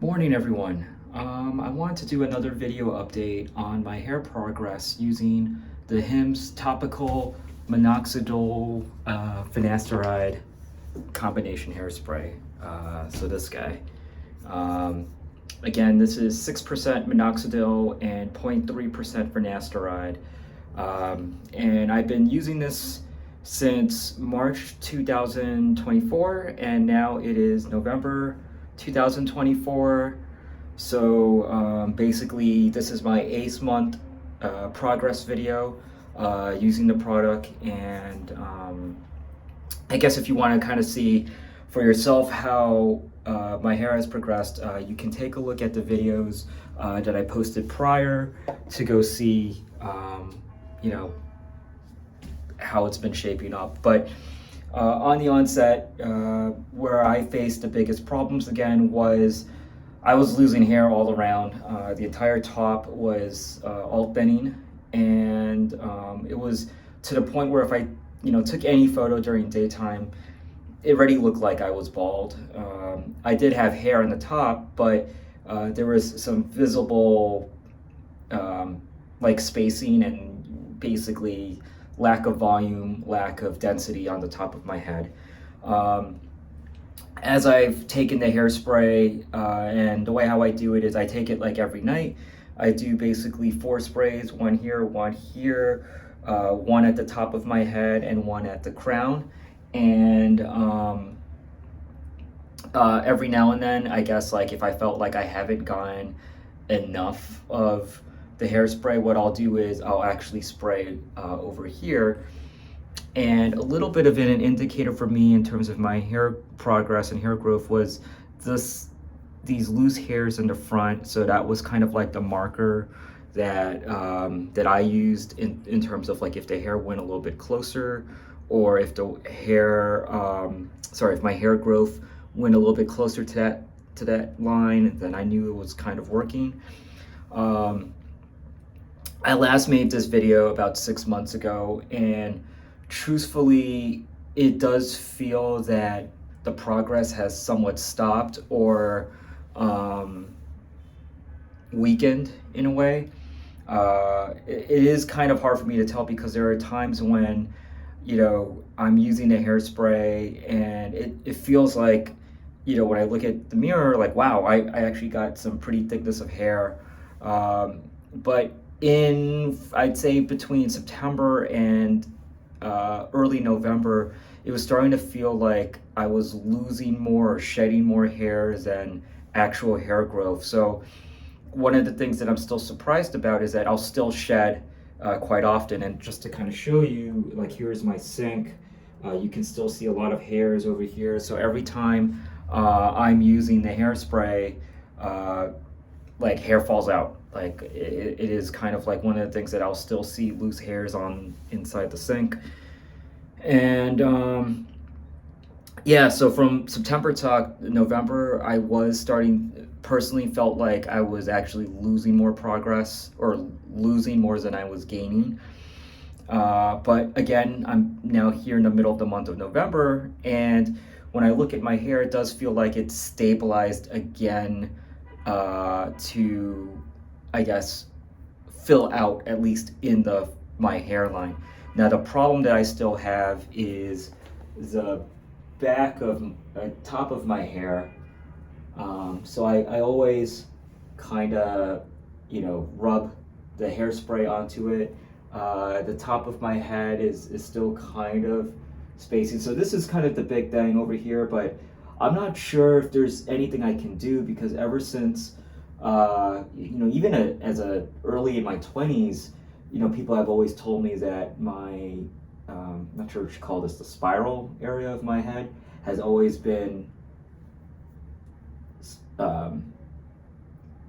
Morning everyone. I want to do another video update on my hair progress using the Hims topical minoxidil finasteride combination hairspray. So this guy. Um, Again, this is 6% minoxidil and 0.3% finasteride. And I've been using this since March 2024, and now it is November 2024. So basically, this is my 8th month progress video using the product, and I guess if you want to kind of see for yourself how my hair has progressed, you can take a look at the videos that I posted prior to go see, you know, how it's been shaping up. But on the onset, where I faced the biggest problems again was I was losing hair all around. The entire top was all thinning, and it was to the point where if I, took any photo during daytime, it already looked like I was bald. I did have hair on the top, but there was some visible like spacing and basically lack of volume, lack of density on the top of my head. As I've taken the hairspray, and the way how I do it is I take it like every night. I do basically 4 sprays, one here, one at the top of my head and one at the crown. And every now and then, I guess, like if I felt like I haven't gotten enough of the hairspray, what I'll do is I'll actually spray over here. And a little bit of an indicator for me in terms of my hair progress and hair growth was these loose hairs in the front. So that was kind of like the marker that that I used in terms of like if the hair went a little bit closer, or if the hair, if my hair growth went a little bit closer to that line, then I knew it was kind of working. I last made this video about 6 months ago, and truthfully, it does feel that the progress has somewhat stopped or weakened in a way. It is kind of hard for me to tell because there are times when, I'm using the hairspray and it feels like, when I look at the mirror, like, wow, I actually got some pretty thickness of hair. But I'd say between September and early November, it was starting to feel like I was losing more or shedding more hairs than actual hair growth. So one of the things that I'm still surprised about is that I'll still shed quite often. And just to kind of show you, like here's my sink. You can still see a lot of hairs over here. So every time I'm using the hairspray, like hair falls out. Like it is kind of like one of the things that I'll still see loose hairs on inside the sink. And yeah, so from September to November, I was personally felt like I was actually losing more progress or losing more than I was gaining. But again, I'm now here in the middle of the month of November, and when I look at my hair, it does feel like it's stabilized again to, I guess, fill out at least in my hairline. Now the problem that I still have is the top of my hair. So I always kind of, rub the hairspray onto it. The top of my head is still kind of spacing. So this is kind of the big thing over here, but I'm not sure if there's anything I can do because ever since, even as early in my 20s, people have always told me that my, I'm not sure what you call this, the spiral area of my head has always been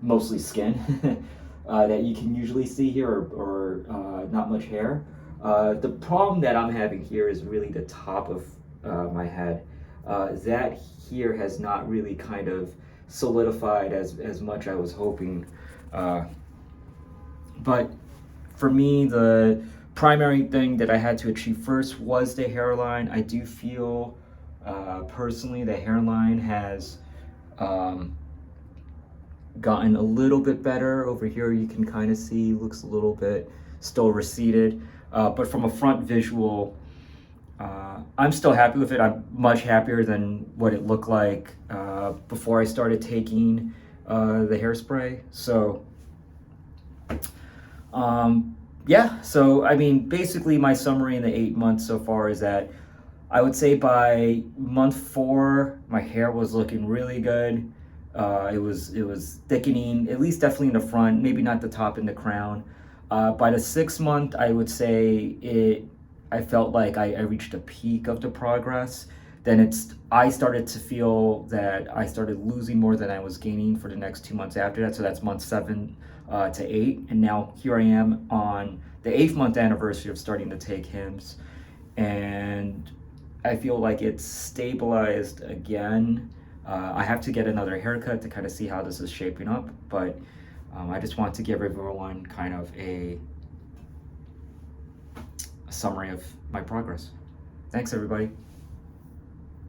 mostly skin that you can usually see here, or not much hair. The problem that I'm having here is really the top of my head. That here has not really kind of solidified as much I was hoping. But for me, the primary thing that I had to achieve first was the hairline. I do feel personally the hairline has gotten a little bit better. Over here you can kind of see looks a little bit still receded, but from a front visual, I'm still happy with it. I'm much happier than what it looked like before I started taking the hairspray. So yeah, so I mean, basically my summary in the 8 months so far is that I would say by month 4, my hair was looking really good. It was thickening, at least definitely in the front, maybe not the top and the crown. By the 6th month, I would say I felt like I reached a peak of the progress. Then I started to feel that I started losing more than I was gaining for the next 2 months after that. So that's month 7 to 8. And now here I am on the 8th month anniversary of starting to take Hims. And I feel like it's stabilized again. I have to get another haircut to kind of see how this is shaping up, but I just want to give everyone kind of a summary of my progress. Thanks, everybody.